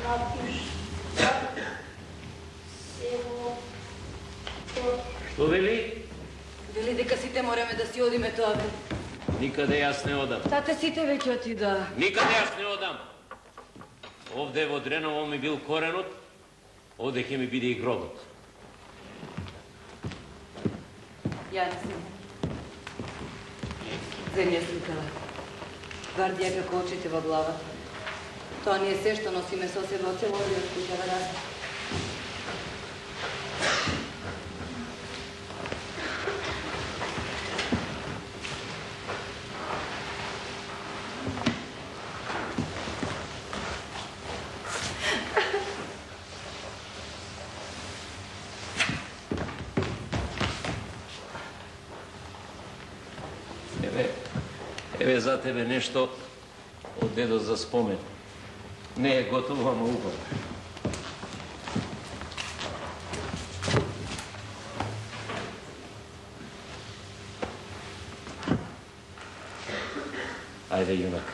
napiš da se to... Što veli? Veli дека сите мораме да си одиме тоа бе. Никаде јас не одам. Тате сите веќе отида. Никаде јас не одам. Овде во Дреново ми бил коренот, овде ќе ми биде и гробот. Ја не сум. Земја сликала. Гвардија како очите во главата. Тоа не е се што носиме со себе од целовиот куќава раза. Еве за тебе нешто од дедо за спомен. Не е готово, ама убаво. Ајде, јунак.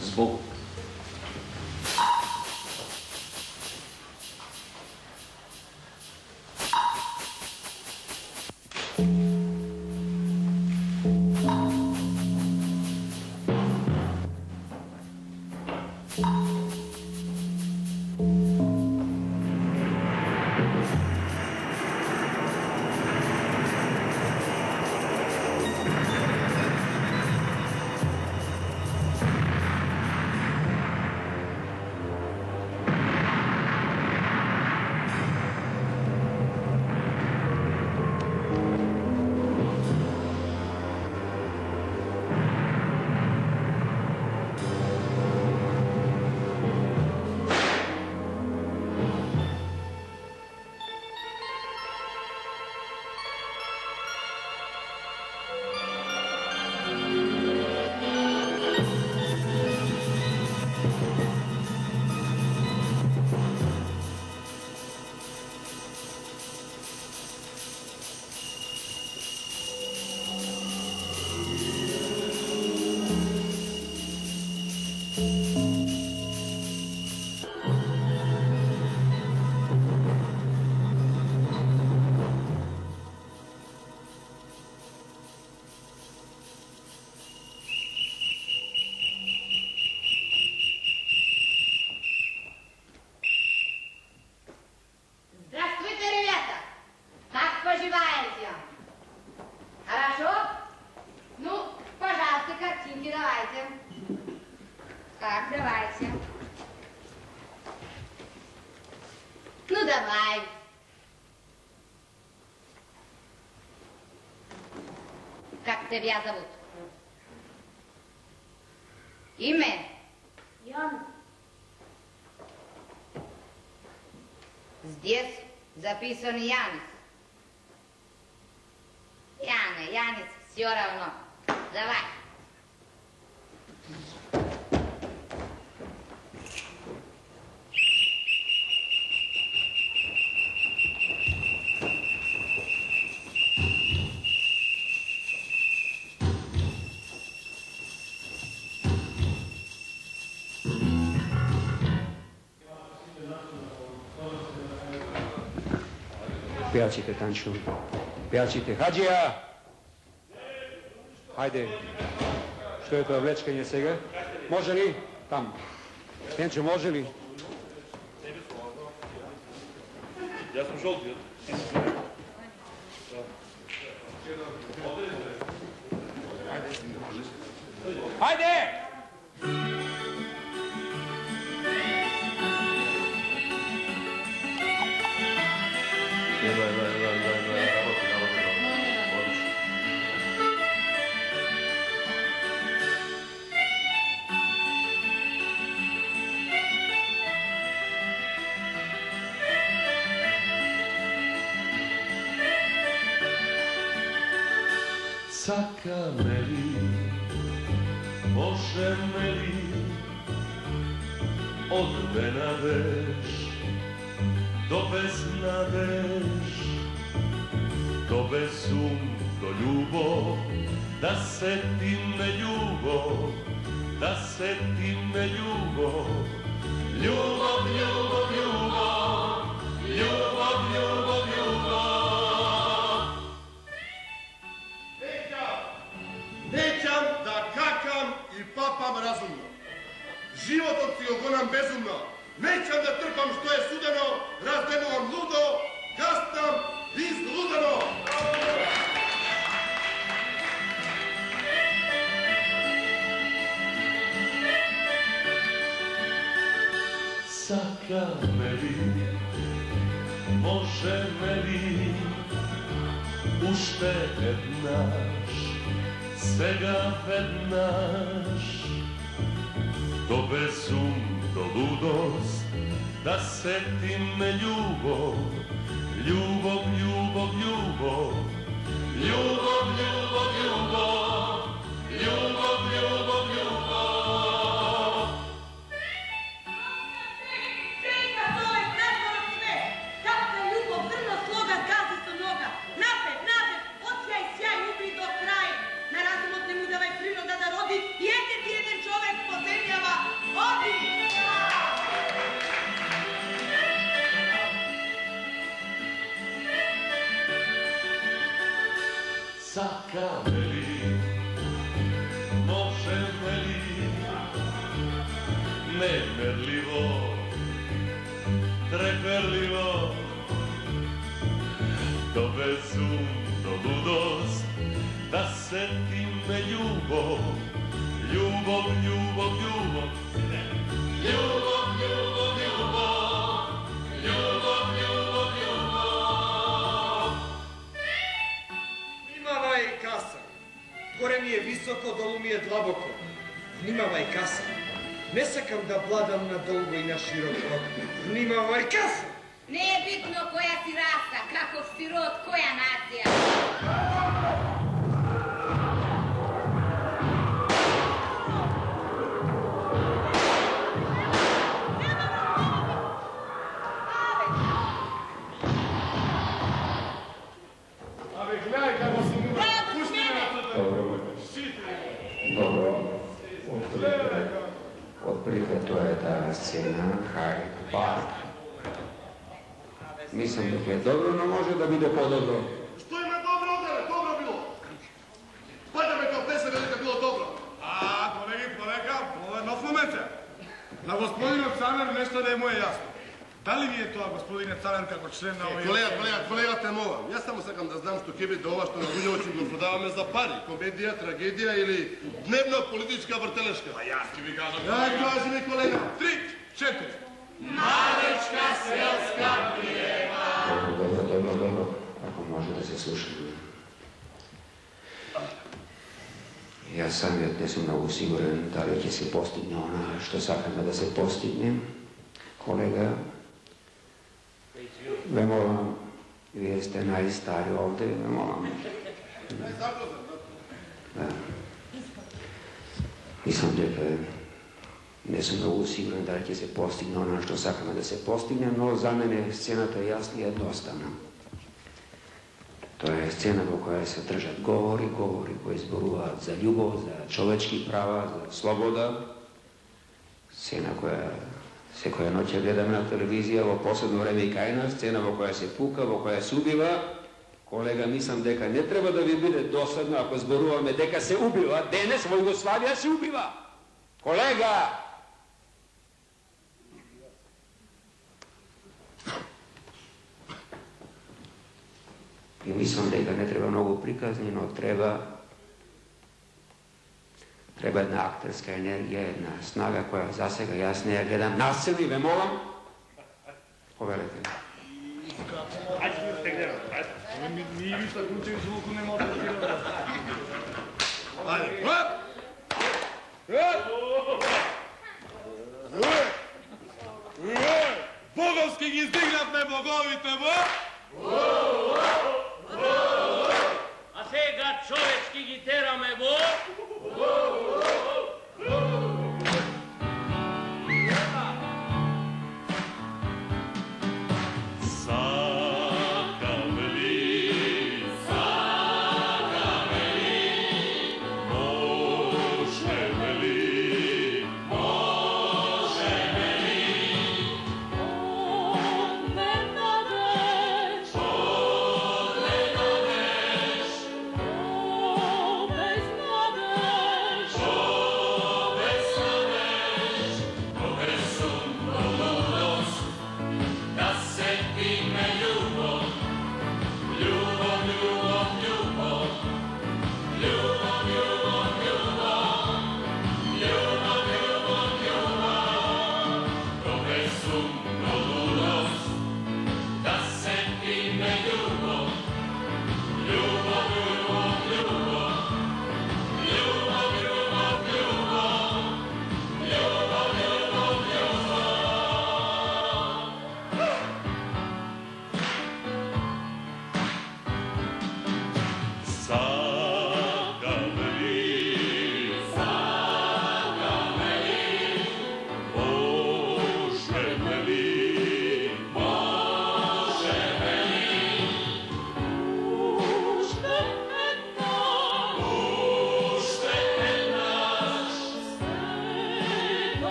Збогу. Тебя зовут? Имя? Яна. Здесь записан Янис. Янис, все равно. Давай. Пејачите, Танчо. Пејачите. Хаджија! Хајде. Што е тоа влечкање сега? Може ли? Там. Стенчо, може ли? Јас сум жолтиот. Хајде! Сакаме ли, можеме ли, од бенадеж до безнадеж, до безум, do ljubav, da setim me ljubav, da setim me ljubav. Ljubav, ljubav, ljubav, ljubav, ljubav, ljubav. Nećam da kakam i papam razumno. Život od gonam bezumno. Nećam da trpam što je sudano, razdenovam ludo, gastam izludano. Sakame li, može me li uštedet naš, svega vednaš, do bezum, do ludost, da setim me ljubav, ljubav, ljubav, ljubav, ljubav, ljubav, ljubav, ljubav, ljubav, ljubav. Sakame li, može me li, nemerljivo, treperljivo, do bezum, do ludost, da setim me ljubav, ljubav, ljubav, ljubav, ljubav, ljubav, ljubav, ljubav, ljubav, ljubav. Vnimavaj kasa. Gore mi je visoko, dolu mi je dlaboko. Vnimavaj kasa. Ne sakam da vladam na dolgo i na široko. Vnimavaj kasa. Nije bitno koja si rasa, kako si rod, koja nacija. Ave, gledaj kako si mu pušti me na to da... Dobro, otprilike to je ta scena Hyde Park. Mislim da je dobro, no može da bude podobro. Što ima dobro ovdje? Dobro bilo. Pada me kao pesme velika bilo dobro. A, kolegi, kolega, ovo je nov moment. Na gospodinu Caner nešto da je moje jasno. Da li vi je to, gospodine Caner, kako člen na ovoj... Kolega te movam. Ja samo sakam da znam što kebe do ova što na Gunjoviću prodava me za pari. Komedija, tragedija ili dnevno-politička vrteleška. Pa ja ti vi gano... Aj, kaži mi kolega. 3, 4. Malečka selska prijeva. Dobro. Ako može da se sluša. Ja sam nisam mnogo siguran da li će se postigne ona što sakam da se postigne. Kolega, ve molim, vi ste najstari ovdje, ve molim. Da. Mislim da nisam mnogo siguran da li će se postigne ono što sakam da se postigne, no za mene scena to je jasno jednostavna. To je scena po kojoj se držat govori koji zboruva za ljubav, za čovečki prava, za sloboda. Scena koja noće gledam na televiziji, ovo posebno vreme i kajna, scena po koja se puka, po koja se ubiva. Kolega, mislim deka ne treba da vi bude dosadno ako zboruvame deka se ubiva. Danes Jugoslavija se ubiva. Kolega! I mislim da ga ne treba mnogo prikazni, no treba jedna aktorska energija, jedna snaga koja zasega jasnije. Ja gledam na scenu i ve molam. Poverite mi. Ajde, gledam. Nije vi tako učin zvuku, ne mogu da gledam. Ajde, bogovski gi izdignat me bogovite, A сега човечки ги тераме во... Sakam li,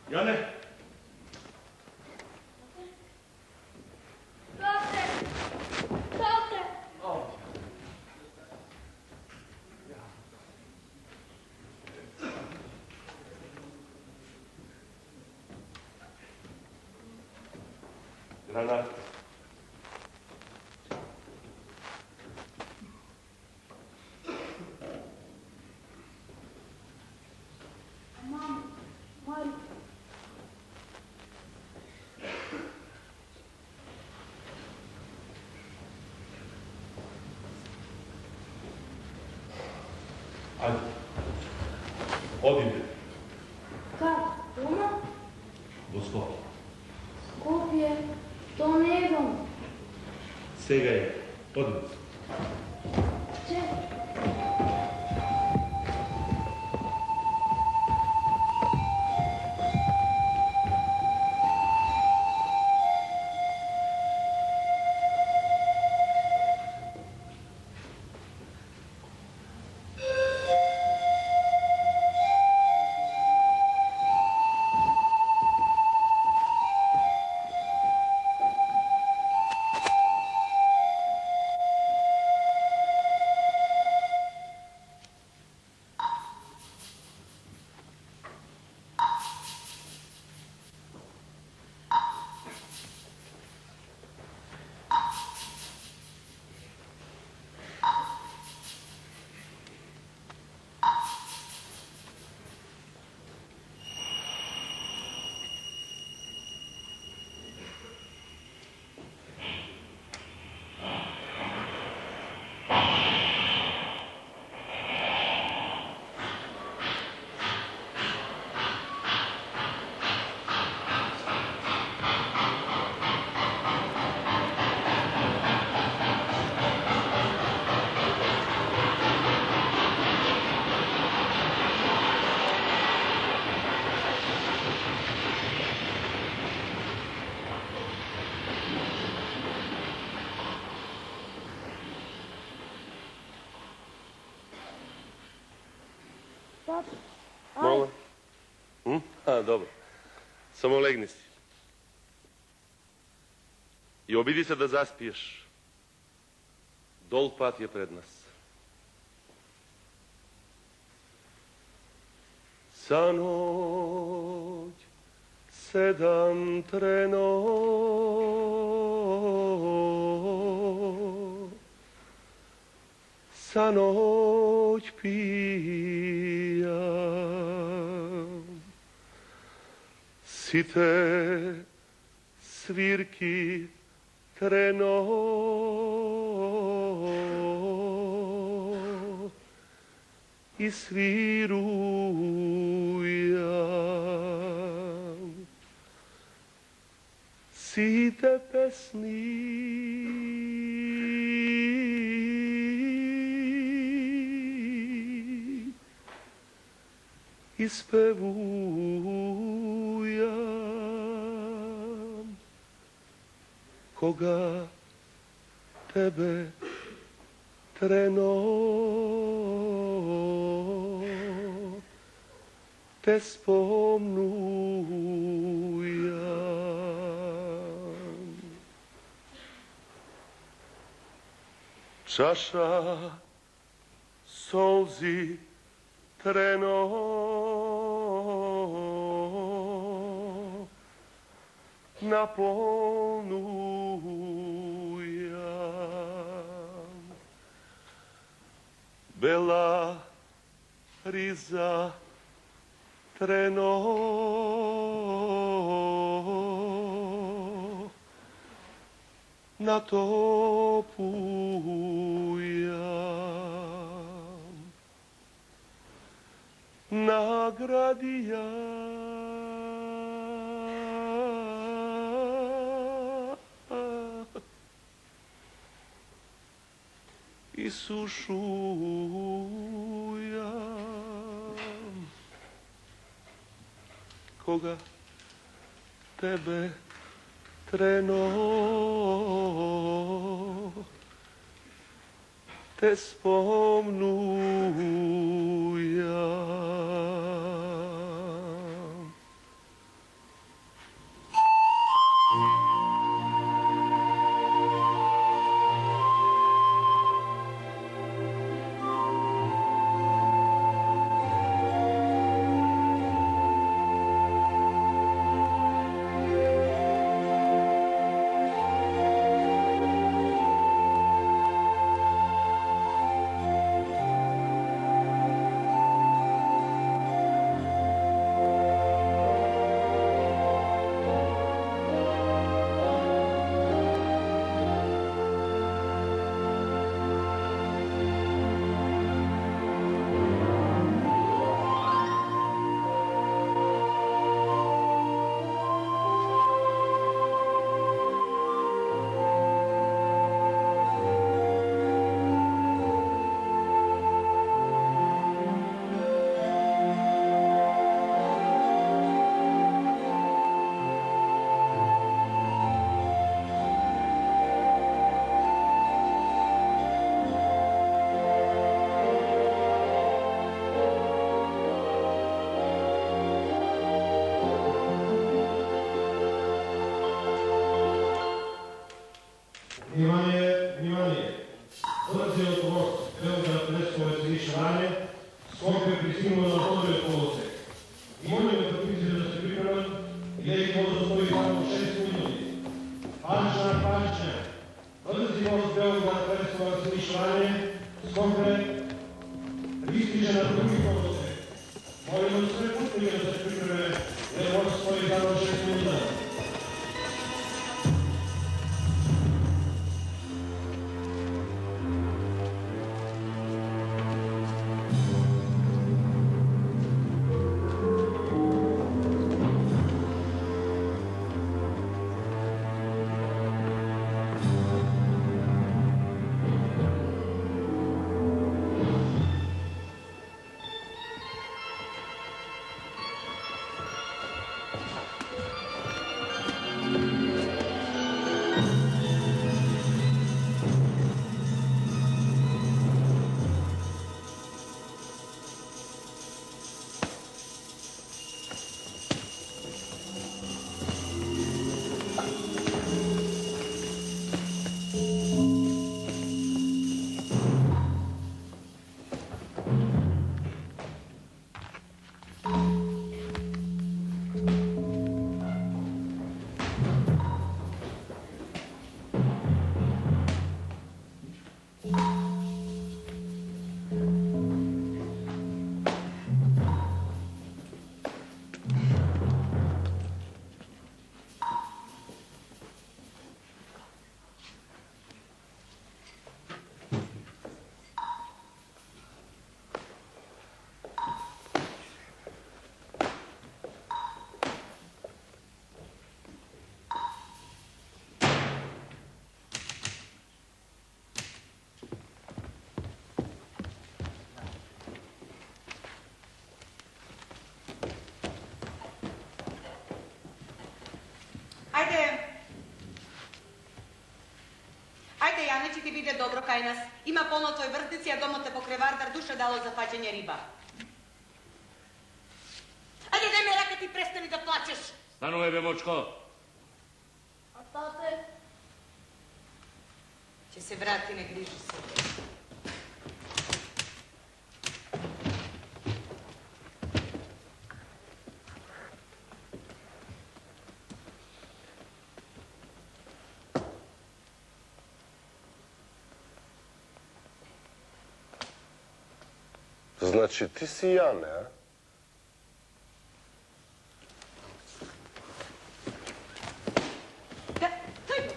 Jane? Dobre. Dobre. Granat. Mamo, Mari. Ajde. Odite. Как? Дома? До Скопje. Скопје. То не идам. Сега е. Odite. Че? Molim? A, dobro. Samo legni si. I obidi se da zaspiješ. Dol pat je pred nas. Za noć 7 trenova, za noć pijam, site svirki trenova i svirujam site pesni ispevujam koga tebe treno te spomnujam. Čaša solzi treno napolnujam. Bela riza treno natopujam. Nagradija i sušujam koga tebe treno te spomnujam. Внимание! Бързи ръководство, Белград, Лескове, Сиришаване, Скопие пристигна на втория полусек. Молим пътниците да се приправят и да ги може да стои само 6 минути. Панчна! Бързи мост, Белград, Лескове, Сиришаване, Скопие пристигна на други полусек. Молим да се пътниците да се приправят и да може да стои само 6 минути. Ajde, Jane, će ti bide dobro kaj nas. Ima polno tvoj vrtnici, a doma te pokrevardar duše dalo za fađenje riba. Ajde, daj me raka, ti prestani da plačeš. Stanuj, be, močko. A tate? Će se vrati, ne griži se. Znači, ti si Jane, a? Da, to je...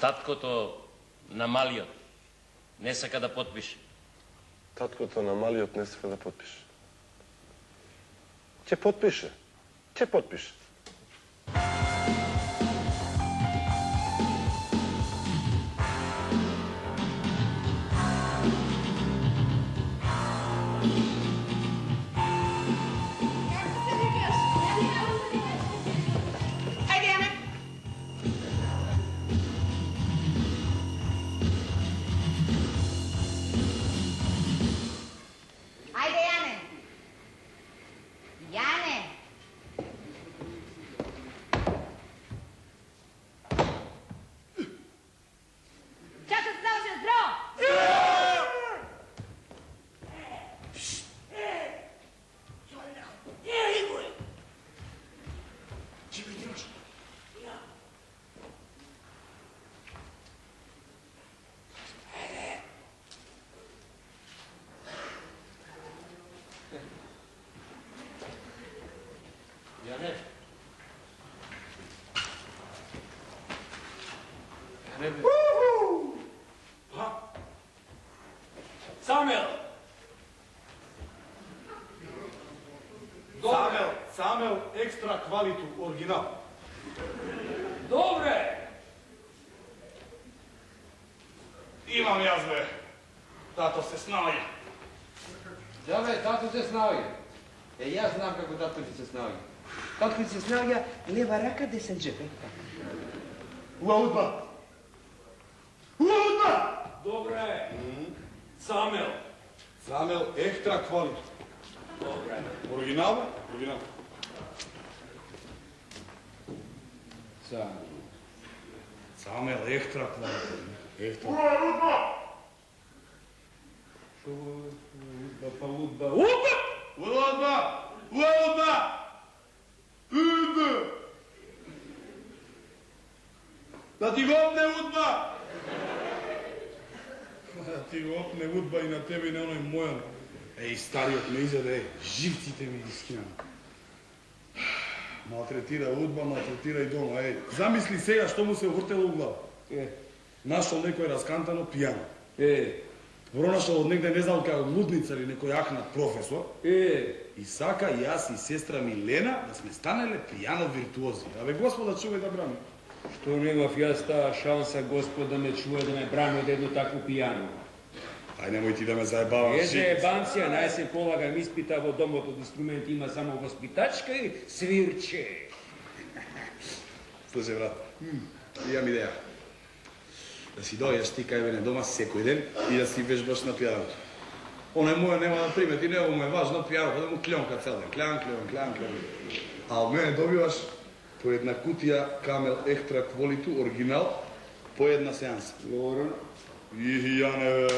Tatko to namalio. Ne saka da potpiše. Tatko to namalio, ne saka da potpiše. Če potpiše? Če potpiše? Ajde, Jane. Ajde, Jane. Jane. Čaša se završen, zdravo! Jane. Jane. Самел! Самел, екстра квалиту, оригинал. Добре! Имам јас, бе. Тато се снаја. Да, бе, тато се снаја. Јас знам како татко ќе се снаја. Татко се снаја лева рака, десен джеп. Уаудба! Уаудба! Добре! Самел! Самел, екстра квалиту. Добре! Оригинал, бе? Оригинал. Самел, екстра квалиту. Екстра. Удба! Уаудба! Уаудба! Удба! Да ти го опне удба! Да ти го опне удба и на тебе и на оној мојан. Еј, стариот ме изеде, живците ми ги скина. Малтретира удба, малтретира и дома. Еј, замисли сега што му се увртело у глава. Нашол некој раскантано пијано. Пронашол од негде, не знам, како лудница или некој ахнат професор. И сака и јас и сестра Милена да сме станеле пијано виртуози. Абе, Господа, чувај да брани. Што немав јас таа шанса, Господ, да ме чуе, да ме брани од едно такво пијано? Ај, немој ти да ме заебаваш. Еже ебанција, нај се полагам испита во домот од инструмент, има само воспитачка и свирче. Слушај, брат, имам идеја. Да си дојдеш ти кај мене дома секој ден и да си вежбаш на пијаното. Оној мој нема да примети, него му е важно пијаното, да му клјонка цел ден. Кљан. А од мене добиваш по една кутија Камел Екстра Квалиту, оригинал, по една сеанса. Говорам. Ихи, Јане,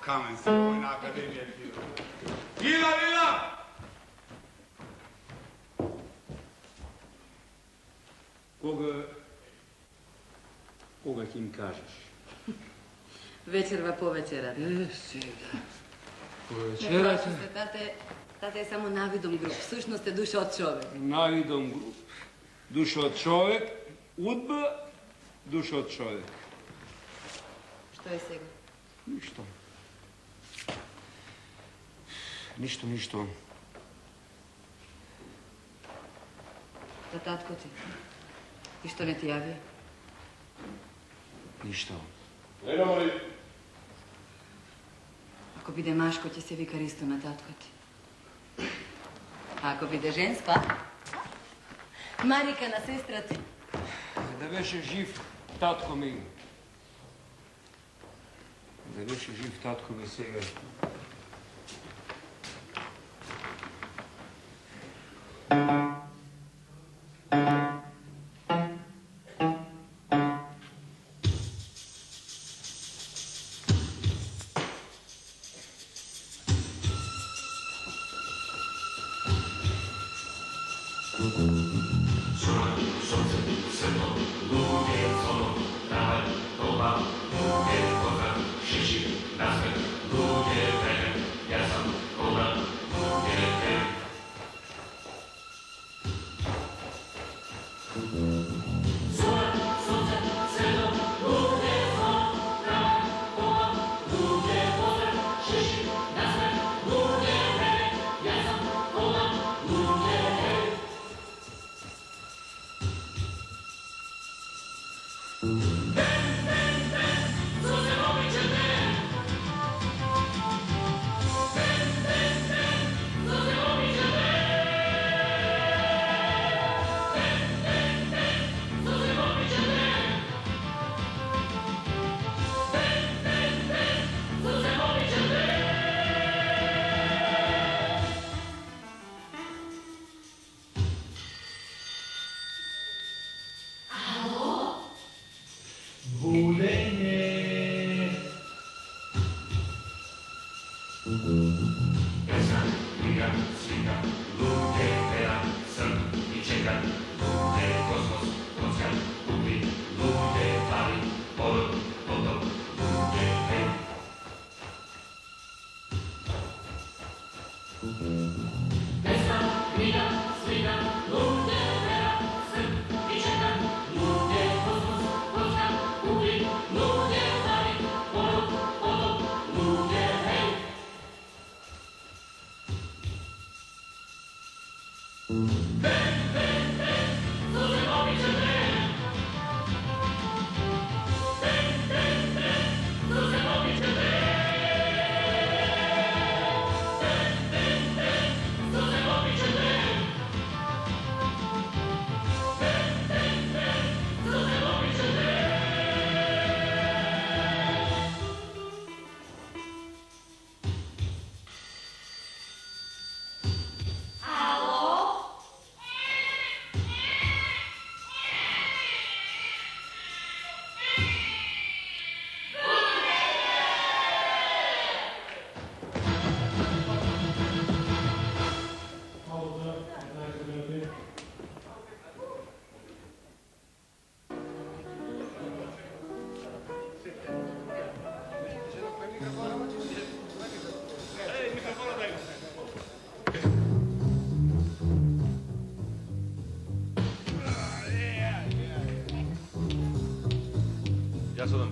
kamen se Vojna akademija. Lila! Koga im kažeš? Večerva povečerati. Sega. Ne plaši se, tate je samo navidom grup. Sušnost je duša od čovek. Navidom grup. Duša od čovek, udba, duša od čovek. Što je Sega? Ništa. Ništa. Da tatko ti. I što ne ti javio? Ništa. Ako bide maško, će se vikar isto na tatko ti. A ako bide ženska, Marika na sestra ti. Da veše živ tatko mi. Da veše živ tatko mi Sega. Ja sam vam.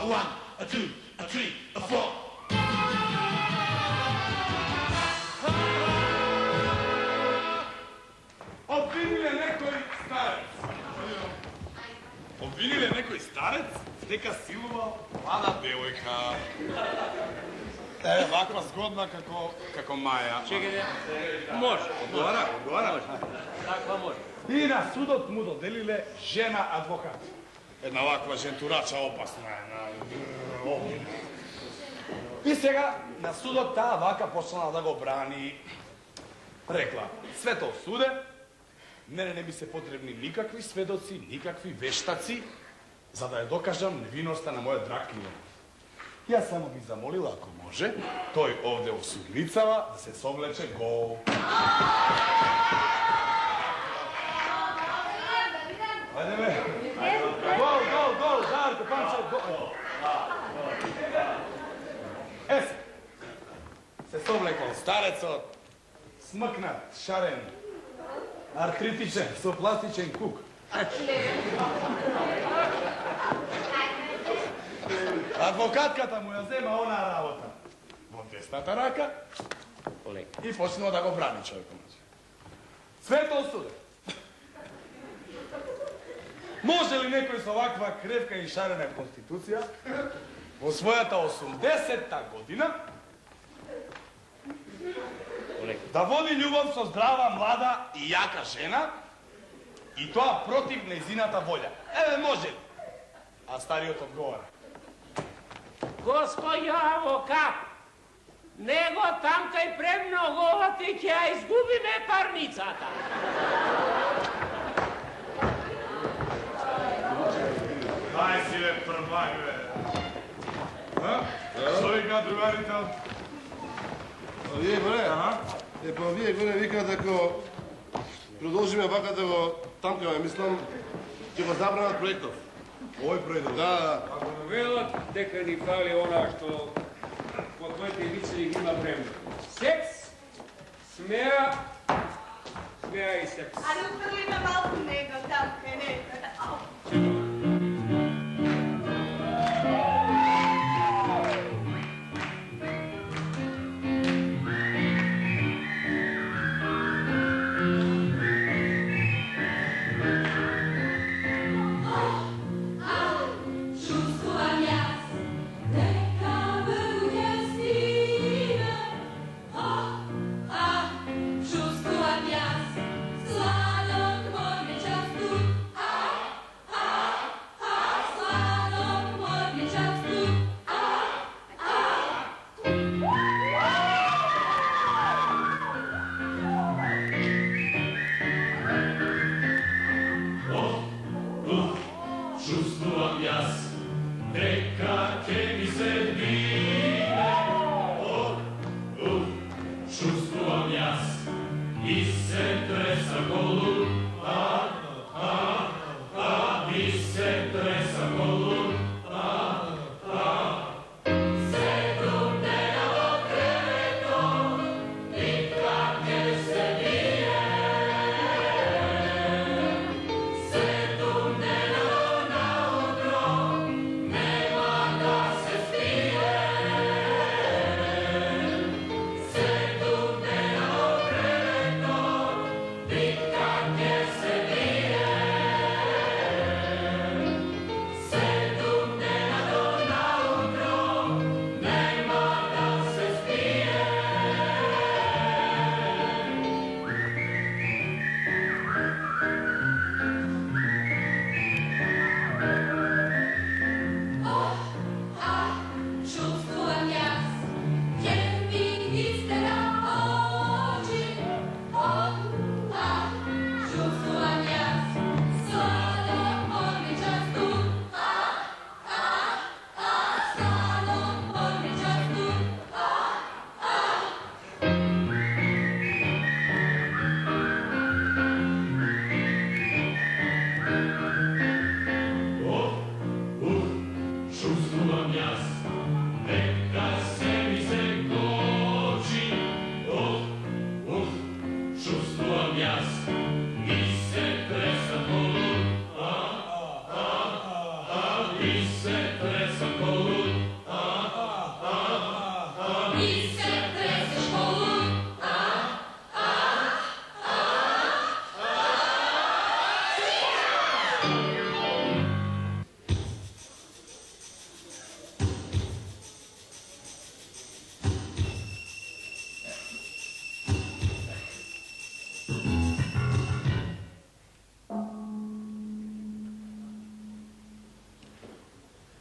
One, a two, a three, a four. Obvinile nekoj starec. Obvinile nekoj starec, дека силувал млада девојка. Ваква згодна како Маја. Чекайте, може. Одговара. Таква може. И на судот му доделиле жена адвокат. Една ваква жентурача опасна е. И сега на судот таа вака почнала да го брани. Рекла, свето суде, мене не ми се потребни никакви сведоци, никакви вештаци, за да ја докажам невиноста на мојот драг клиент. Јас само би замолила, ако може, тој овде во судницава да се совлече гол. Ајде бе. Гол, Дарко, Панче, гол. Се. Се совлекол старецот, смъкнат, шарен, артритичен, со пластичен кук. Адвокатката му ја зема онаа работа во десната рака и почнува да го брани човекот. Свето осуде. Може ли некој со ваква кревка и шарена конституција во својата 80-та година да води љубов со здрава, млада и јака жена и тоа против нејзината волја? Еве, може ли? А стариот одговара. Господи адвокат, него тамкај премного, ти ќе ја изгубиме парницата. Дај си бе, првај бе. Што вика другарите? Вие горе? Па вие горе викаат ако продолжиме вака да го тамкаме, мислам, ќе го забранат проектов. Овој проектов? Да. Ако велат дека ни фали она што по твоите лице има време. Секс, смеа и секс. Ali uprlime malko nego tam kaj ne.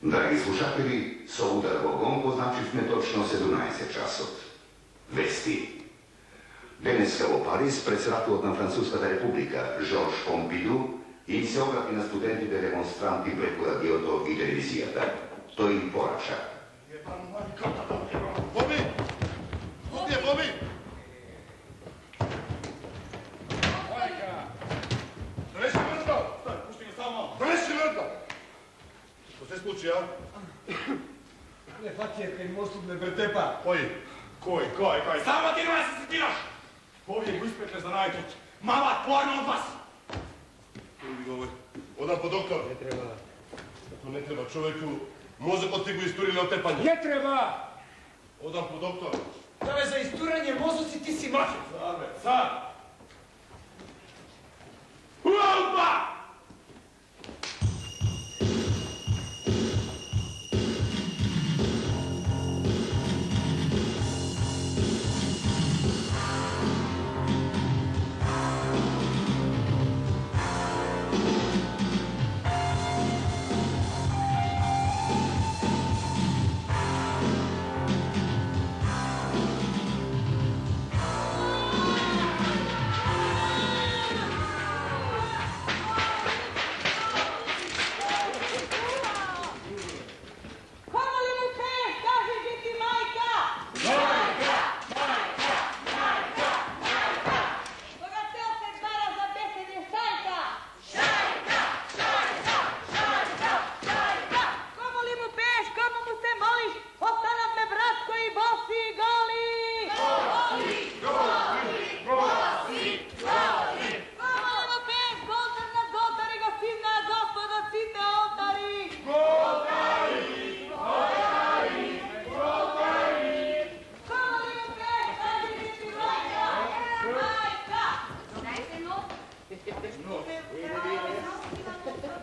Dragi slušatelji, so udar Bogom poznačili točno 17 časov. Vesti. Dneska v Pariz predsratila Francuskата република Жорж Помпиду и се обрати на студентите демонстранти пред радиото и телевизията. Той им поръча. Боби! Ovdje, Bobi! Donesi mrtvo! Pusti ga samo! Donesi mrtvo! Što se sluči, ja? Ne, Fatije, kaj mostu ne pretepa. Koji? Samo ti nema se tiraš! Ovdje go ispekle za najtut. Mama, porno od vas! Ljudi govori. Odam po doktor. Ne treba. To ne treba čovjeku. Mozak od tigu isturili od tepanja. Ne treba! Odam po doktor. Dave za isturanje mozoci ti si mafija. Sad! Uopa!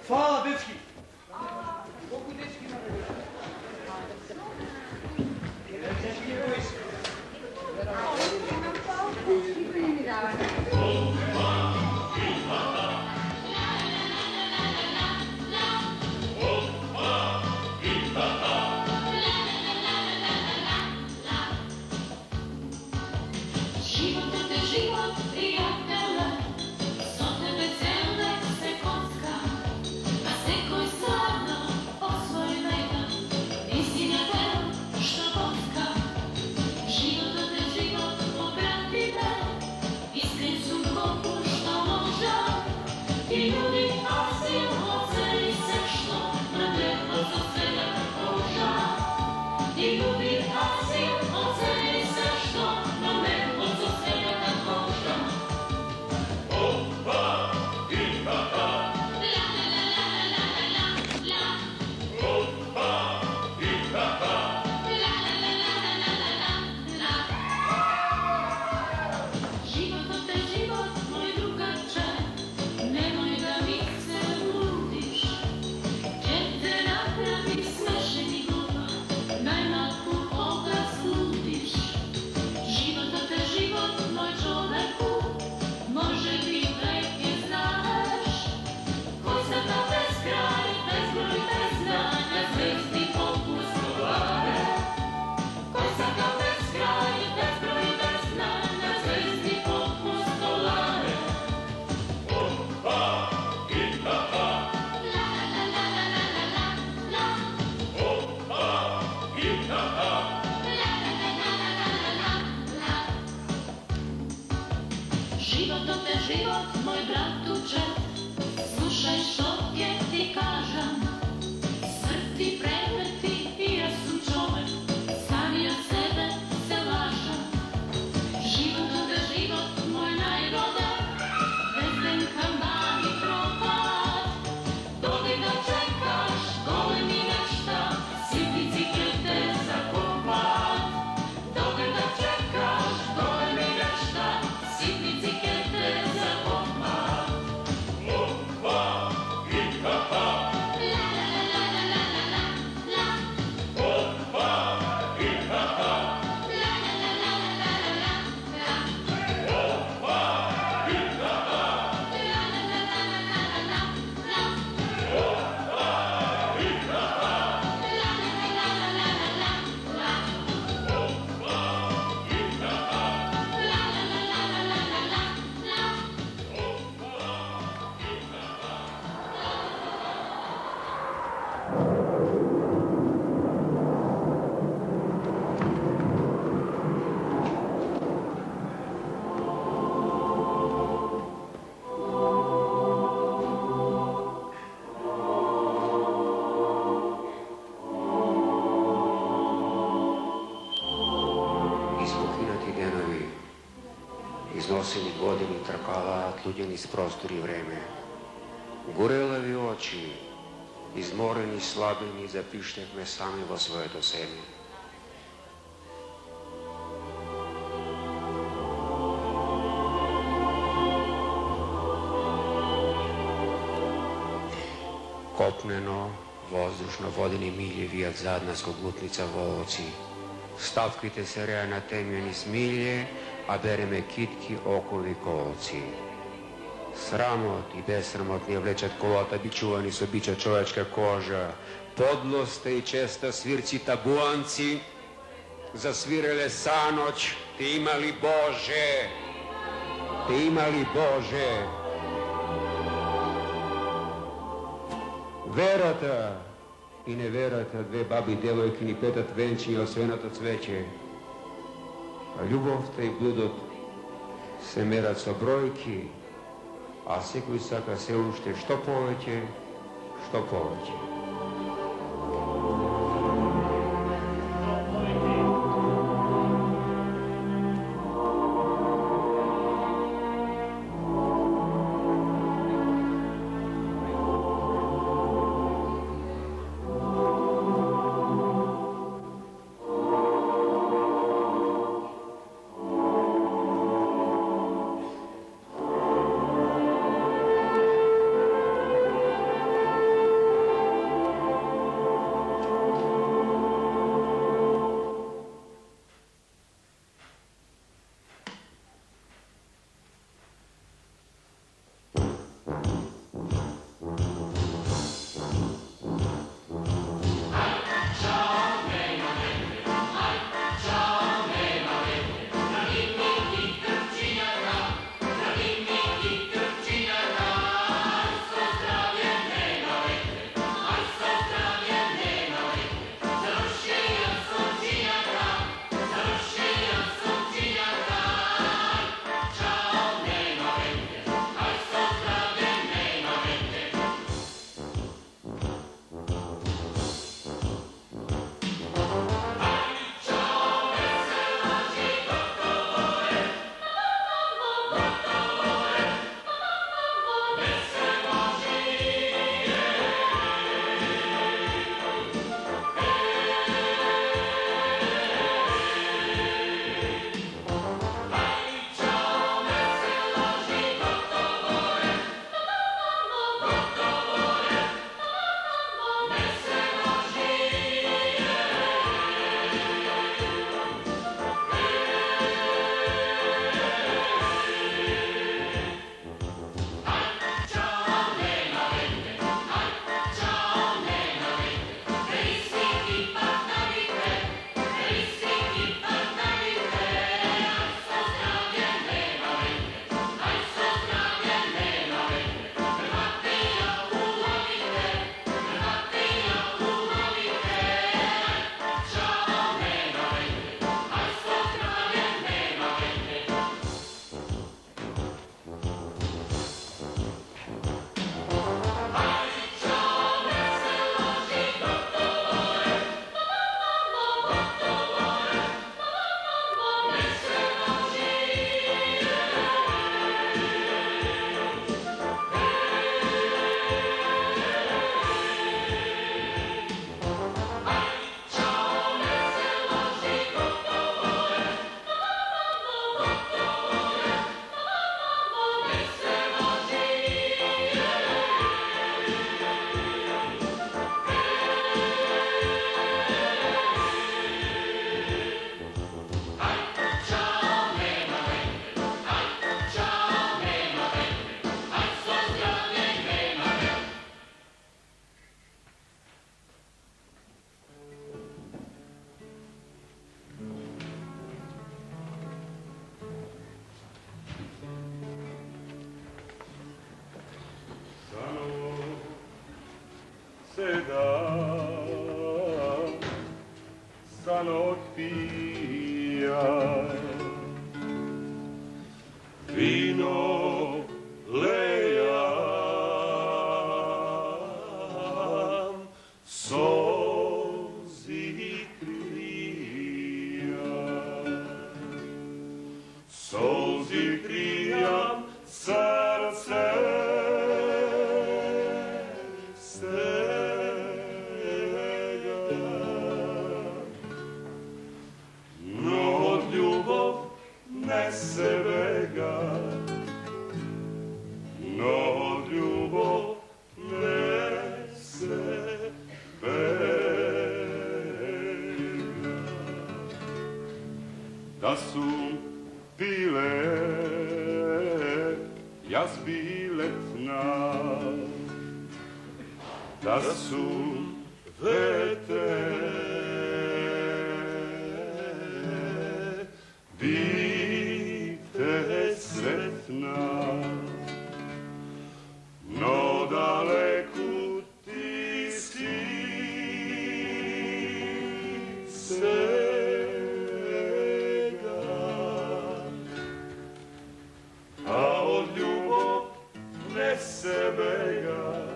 Hvala, dečki! Koliko dečki naredili? Dečki ne bojiš? posljednjih godini trkala tljuđeni s prostor i vreme. Gorelevi oči, izmoreni, slabeni, zapišteh me sami vo svoето seme. Kopneno, vozdušno, vodeni milje, vijak zadnaskog lutnica volovci. Stavkite se rea na temjeni smilje, a bere me kitki, okovi, kolci. Sramot i besramotni vlečat kolota, bičuvani su bića čovječka koža. Podloste i često svirci tabuanci, zasvirele sanoć, ti imali Bože, ti imali Bože. Verata i ne verata, dve babi devojkini, petat venčinja, osvenato cveće. A ljubovta i bludot se merat so brojki, a sekuj saka se ušte što poveće, što poveće. Da su bile jazbiletna, da su vete bite sretna, no daleku ti si svega, a od ljubov ne sebega,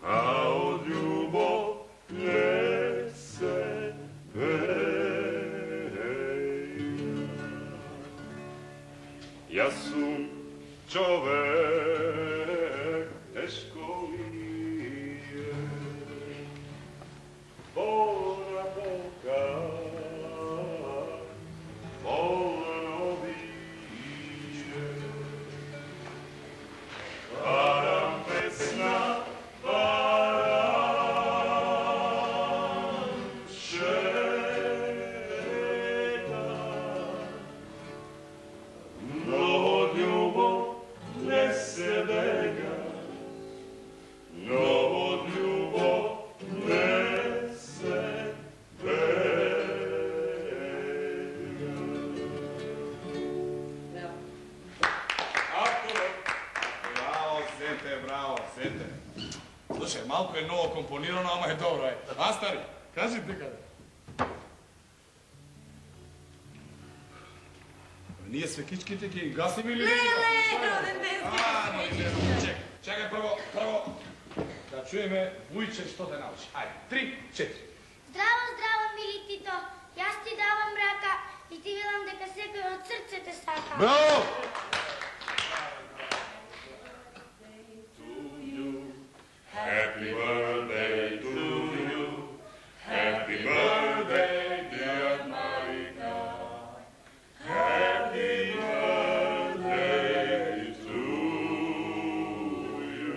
a od ljubov ne sebega. Ja sam čovek teško lije, polna boka, polno bije, param pesna, param šeta, no od ljubov ne sebega, no od ljubov ne sebega. Bravo, Zete, bravo, Zete. Slušaj, malko je novo komponirano, ama je dobro, aj. A, stari, kaži ti kada. Nije sve kički-tiki, gasim ili ne? Čekaj, prvo, da čuje me Vujče što da nauči. Ajde, 3, 4. Zdravo, zdravo, mili Tito. Ja ti davam mraka i ti velam deka sekoj od srce te saka. Bravo! Happy birthday to you, happy birthday dear Marika, happy birthday to you.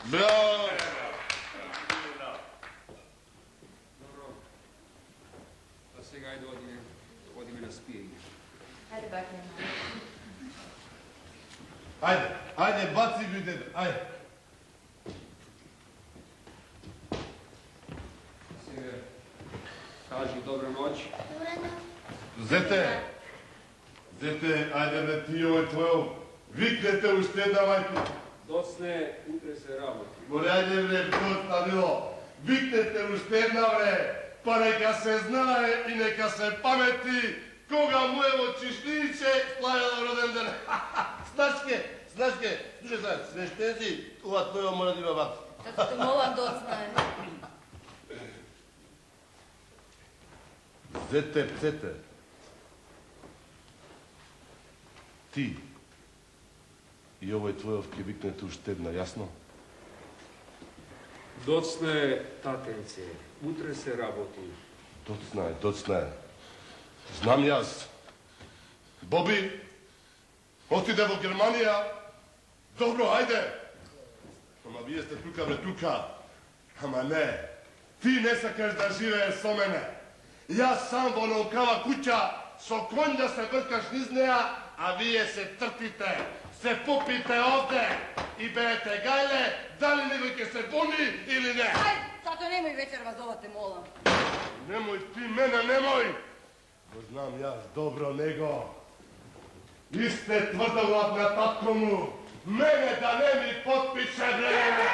Bravo! A сега ajde odi me na spijanje. Ajde, bakne. Ajde, baci mi dede, ajde. Сега kaži dobra noć. Zete, ajde bre ti ovo je tvoje, viknete uštedavajte. Docne, utre se raboti. More, ajde bre, dosta bilo, viknete uštedna bre, pa neka se znaje i neka se pameti, koga mu evo čišniće, slavila rodendene. Snaške, slušaj sad, sveštezi, ova tvoja mora da ima vati. Zato te molam docnaje. Zete, pcete. Ti i ovoj tvojovke viknete uštedna, jasno? Docne, tatence, utre se raboti. Docna je. Znam jaz. Bobi, otide u Germanija. Dobro, ajde. Ama vi jeste tuka bre tuka. Ama ne. Ti ne sakeš da žive so mene. Ja sam volim kava kuća, so konj da se vrkaš niz neja, a vi je se trpite, se popite ovde i berete gajle, da li nevojke se buni ili ne. Ajde, zato nemoj večer vazovate, molam. Nemoj ti mene, nemoj! Bo znam ja dobro nego. Vi ste tvrdoglad na tatkomu, mene da ne mi potpiše vreme!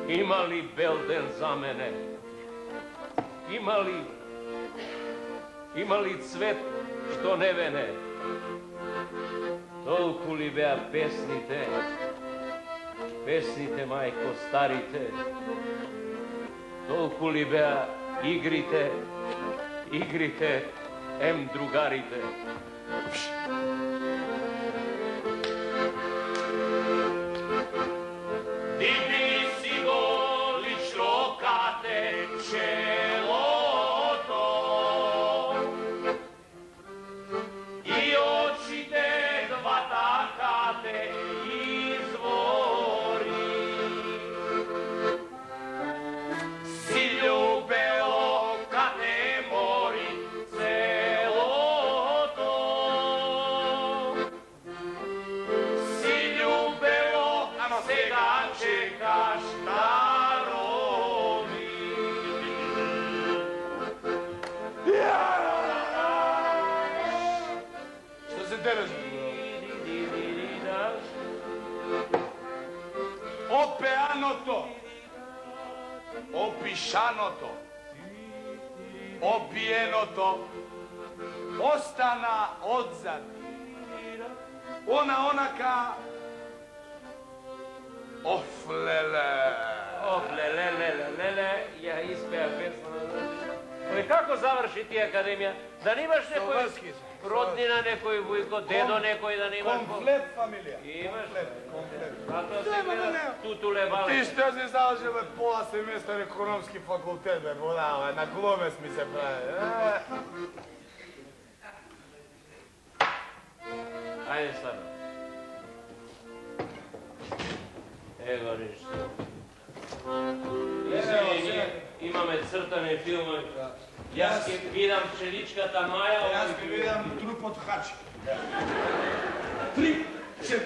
Ima li belden za mene? Ima li cvet što ne vene? Tolku li bea pesnite majko starite, tolku li bea igrite, em drugarite. Digni si dolično kate čeloto i očite dva takate izvori. Si ljubelo kate mori celoto. Si ljubelo sega čekaš narovi. Što se tereš? Opeanoto, opišanoto, opijenoto, ostana odzad. Onaka, oflele. Oflele, ja ispeja pesma. Kako završi ti akademija? Da nimaš nekoj rodnina, nekoj vujko, dedo nekoj, da nimaš... Komplet familija. Imaš? Komplet. Zato si bila tutule bale. Ti što si znao že me pola semestra ekonomski fakultet, na glomec mi se pravi. Ajde sad. Evo ništa. Izvini, imame crtane filmove. Ja vidam Pšeničkata Maja. Ja vidam Trup od Hačka. 3, 4.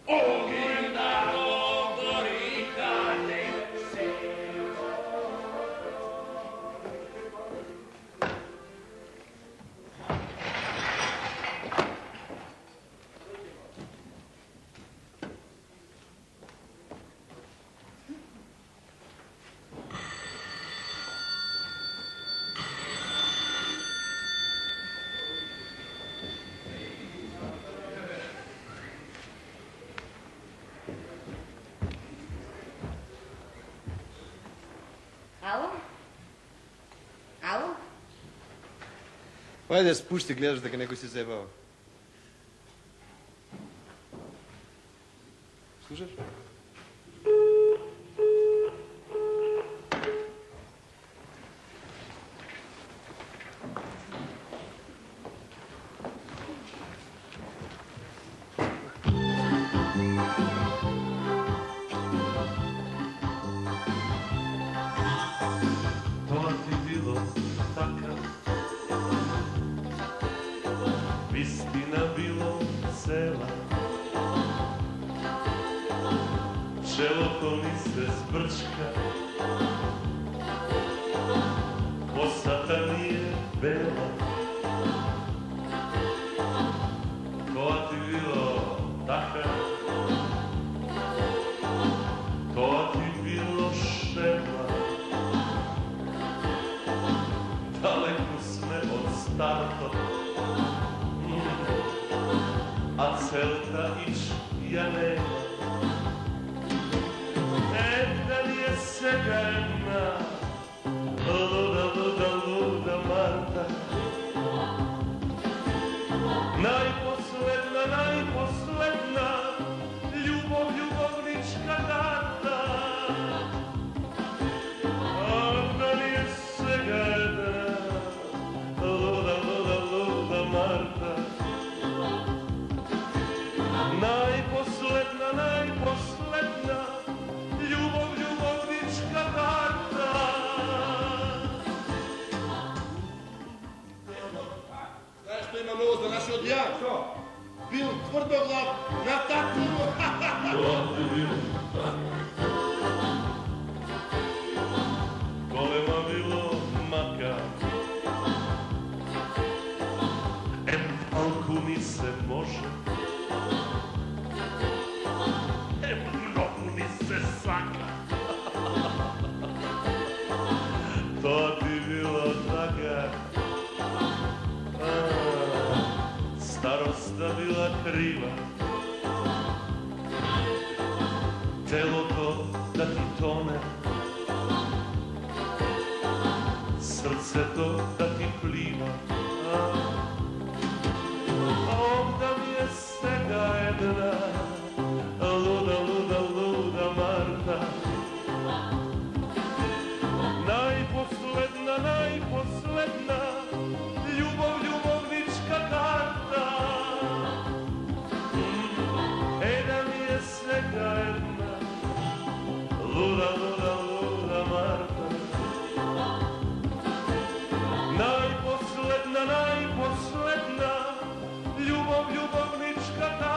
Ognjem da ogori kate se. Alo? Ajde, spušti, gledaš da ga neko se zajebava. Slušaš? Bil tvrdoglav na takvu. Golema bilo maka, alku ni se može, gazda bila kriva. Telo to da ti tone, srce to da ti pliva. A ovda mi je svega jedna luda, luda, luda Marta. Najposledna, najposledna ljubav, ljubavnička karta. Da mi je svega jedna luda, luda, luda Marta. Najposledna, najposledna ljubav, ljubavnička karta.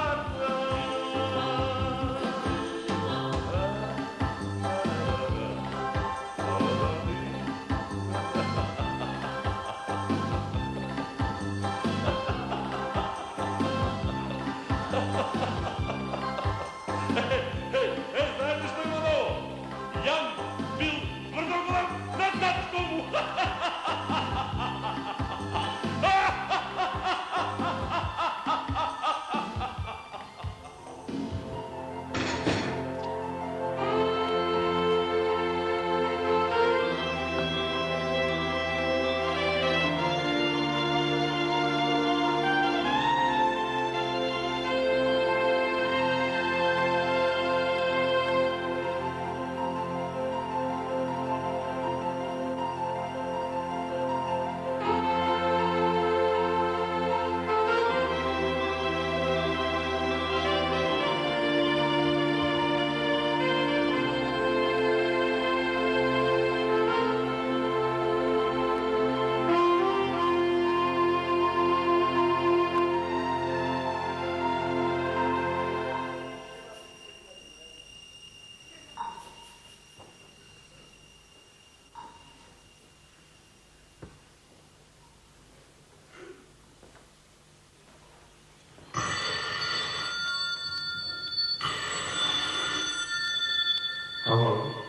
Alo.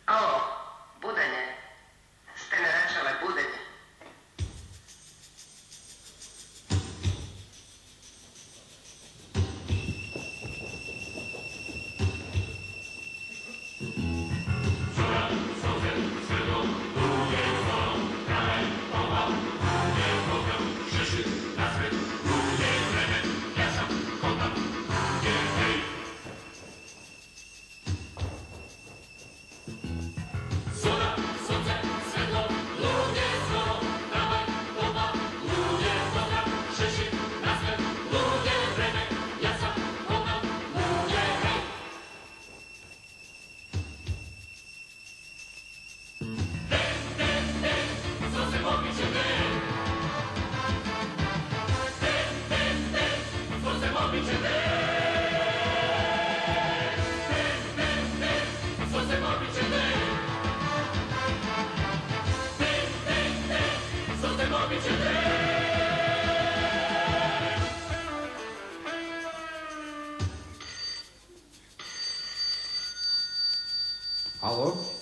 Alo, budenje. Ste ne rečele budenje. Алло?